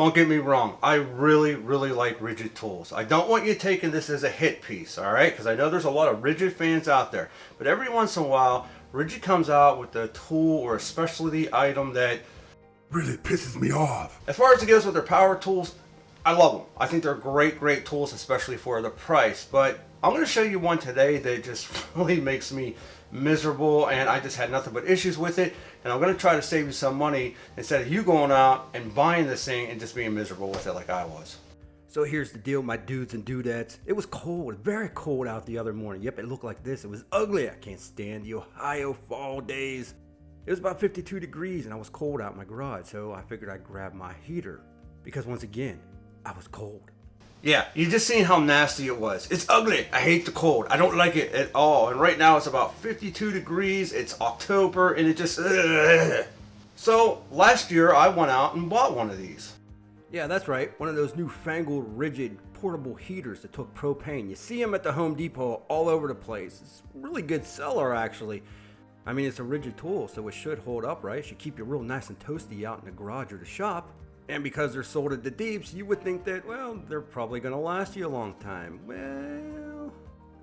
don't get me wrong. I really like Ridgid Tools. I don't want you taking this as a hit piece, all right? Because I know there's a lot of Ridgid fans out there. But every once in a while, Ridgid comes out with a tool or a specialty item that really pisses me off. As far as it goes with their power tools, I love them. I think they're great tools, especially for the price. But I'm going to show you one today that just really makes me miserable, and I just had nothing but issues with it. And I'm going to try to save you some money instead of you going out and buying this thing and just being miserable with it like I was. So here's the deal, my dudes and dudettes. It was cold, very cold out the other morning. Yep, it looked like this. It was ugly. I can't stand the Ohio fall days. It was about 52 degrees and I was cold out in my garage, so I figured I'd grab my heater because once again, I was cold. Yeah, you just seen how nasty it was. It's ugly. I hate the cold. I don't like it at all. And right now it's about 52 degrees. It's October and it just... Ugh. So last year I went out and bought one of these. Yeah, that's right. One of those newfangled Ridgid portable heaters that took propane. You see them at the Home Depot all over the place. It's a really good seller, actually. I mean, it's a Ridgid tool, so it should hold up, right? It should keep you real nice and toasty out in the garage or the shop. And because they're sold at the deeps, you would think that, well, they're probably going to last you a long time. Well,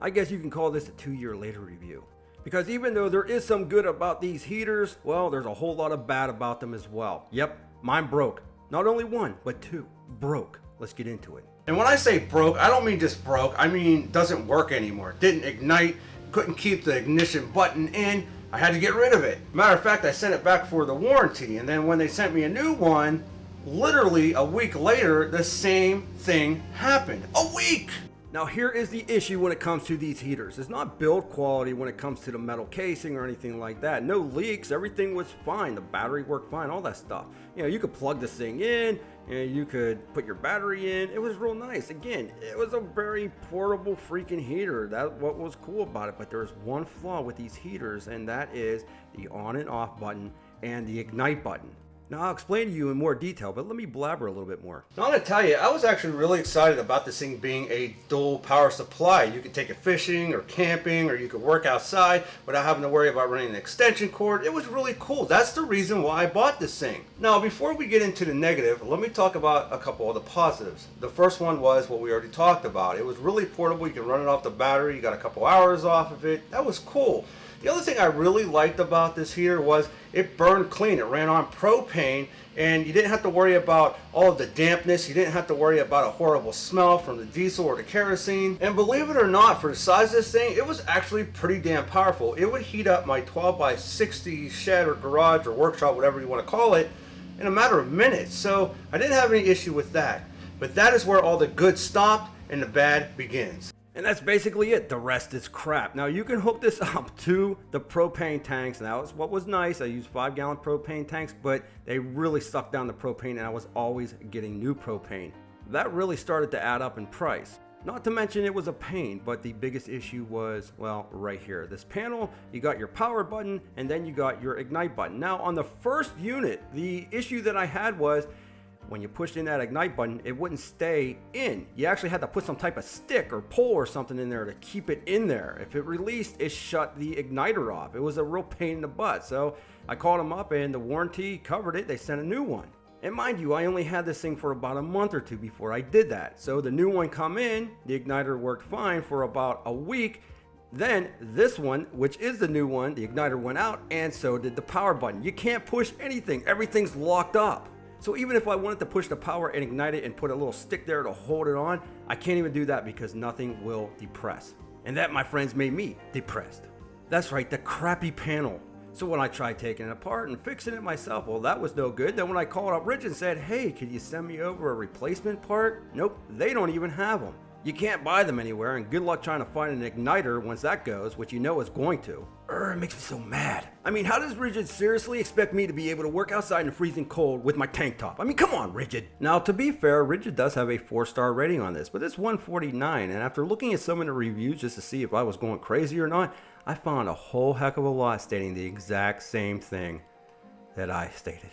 I guess you can call this a 2-year later review. Because even though there is some good about these heaters, well, there's a whole lot of bad about them as well. Yep, mine broke. Not only one, but two. Broke. Let's get into it. And when I say broke, I don't mean just broke. I mean doesn't work anymore. Didn't ignite, couldn't keep the ignition button in. I had to get rid of it. Matter of fact, I sent it back for the warranty. And then when they sent me a new one, literally a week later, the same thing happened. A week! Now here is the issue when it comes to these heaters. It's not build quality when it comes to the metal casing or anything like that. No leaks, everything was fine. The battery worked fine, all that stuff. You know, you could plug this thing in and you could put your battery in. It was real nice. Again, it was a very portable freaking heater. That's what was cool about it. But there's one flaw with these heaters, and that is the on and off button and the ignite button. Now, I'll explain to you in more detail, but let me blabber a little bit more. Now, I'm going to tell you, I was actually really excited about this thing being a dual power supply. You could take it fishing or camping, or you could work outside without having to worry about running an extension cord. It was really cool. That's the reason why I bought this thing. Now, before we get into the negative, let me talk about a couple of the positives. The first one was what we already talked about. It was really portable. You can run it off the battery. You got a couple hours off of it. That was cool. The other thing I really liked about this heater was it burned clean. It ran on propane, and you didn't have to worry about all of the dampness. You didn't have to worry about a horrible smell from the diesel or the kerosene. And believe it or not, for the size of this thing, it was actually pretty damn powerful. It would heat up my 12 by 60 shed or garage or workshop, whatever you want to call it, in a matter of minutes. So I didn't have any issue with that. But that is where all the good stopped and the bad begins. And that's basically it. The rest is crap. Now you can hook this up to the propane tanks. And that was what was nice. I used 5-gallon propane tanks, but they really sucked down the propane, and I was always getting new propane. That really started to add up in price. Not to mention it was a pain, but the biggest issue was, well, right here. This panel, you got your power button, and then you got your ignite button. Now on the first unit, the issue that I had was when you pushed in that ignite button, it wouldn't stay in. You actually had to put some type of stick or pole or something in there to keep it in there. If it released, it shut the igniter off. It was a real pain in the butt. So I called them up and the warranty covered it. They sent a new one. And mind you, I only had this thing for about a month or two before I did that. So the new one come in, the igniter worked fine for about a week. Then this one, which is the new one, the igniter went out, and so did the power button. You can't push anything. Everything's locked up. So even if I wanted to push the power and ignite it and put a little stick there to hold it on, I can't even do that because nothing will depress. And that, my friends, made me depressed. That's right, the crappy panel. So when I tried taking it apart and fixing it myself, well, that was no good. Then when I called up Ridgid and said, hey, could you send me over a replacement part? Nope, they don't even have them. You can't buy them anywhere, and good luck trying to find an igniter once that goes, which you know is going to. It makes me so mad. I mean, how does Ridgid seriously expect me to be able to work outside in the freezing cold with my tank top? I mean, come on, Ridgid. Now, to be fair, Ridgid does have a 4-star rating on this, but it's 149, and after looking at some of the reviews just to see if I was going crazy or not, I found a whole heck of a lot stating the exact same thing that I stated.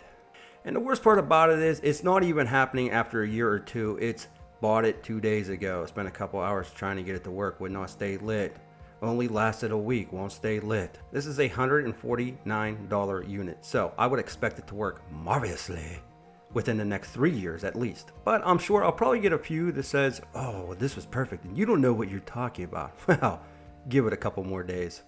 And the worst part about it is, it's not even happening after a year or two. It's bought it 2 days ago. Spent a couple hours trying to get it to work. Would not stay lit. Only lasted a week. Won't stay lit. This is a $149 unit. So I would expect it to work marvelously within the next 3 years at least. But I'm sure I'll probably get a few that says, oh, this was perfect and you don't know what you're talking about. Well, give it a couple more days.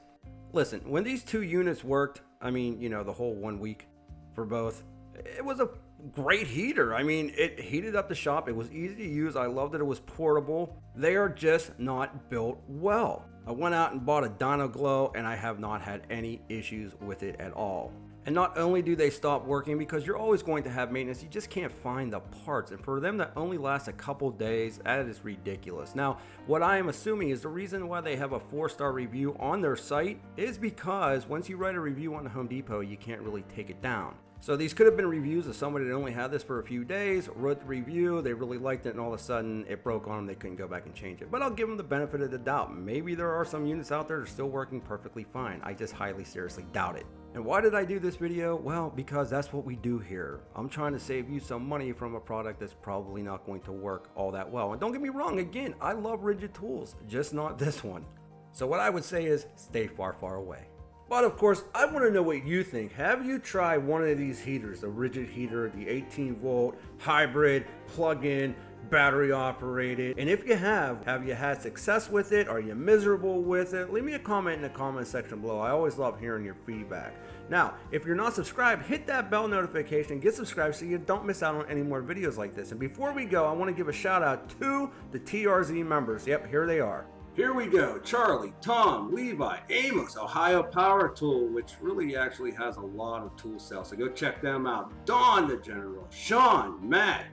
Listen, when these two units worked, I mean, you know, the whole 1 week for both, it was a great heater. I mean, it heated up the shop. It was easy to use. I loved that it was portable. They are just not built well. I went out and bought a Dyno Glow and I have not had any issues with it at all. And not only do they stop working, because you're always going to have maintenance, you just can't find the parts. And for them to only last a couple days, that is ridiculous. Now, what I am assuming is the reason why they have a 4-star review on their site is because once you write a review on the Home Depot, you can't really take it down. So these could have been reviews of somebody that only had this for a few days, wrote the review, they really liked it, and all of a sudden it broke on them, they couldn't go back and change it. But I'll give them the benefit of the doubt. Maybe there are some units out there that are still working perfectly fine. I just highly seriously doubt it. And why did I do this video? Well, because that's what we do here. I'm trying to save you some money from a product that's probably not going to work all that well. And don't get me wrong, again, I love Ridgid Tools, just not this one. So what I would say is stay far, far away. But of course, I want to know what you think. Have you tried one of these heaters, the Ridgid heater, the 18-volt, hybrid, plug-in, battery operated? And if you have you had success with it? Are you miserable with it? Leave me a comment in the comment section below. I always love hearing your feedback. Now, if you're not subscribed, hit that bell notification, get subscribed so you don't miss out on any more videos like this. And before we go, I want to give a shout out to the TRZ members. Yep, here they are. Here we go. Charlie, Tom, Levi, Amos, Ohio Power Tool, which really actually has a lot of tool sales. So go check them out. Don the General, Sean, Matt,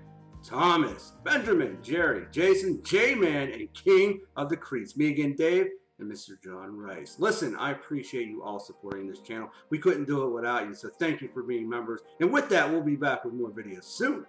Thomas, Benjamin, Jerry, Jason, J-Man, and King of the Creeks. Me again, Dave, and Mr. John Rice. Listen, I appreciate you all supporting this channel. We couldn't do it without you, so thank you for being members. And with that, we'll be back with more videos soon.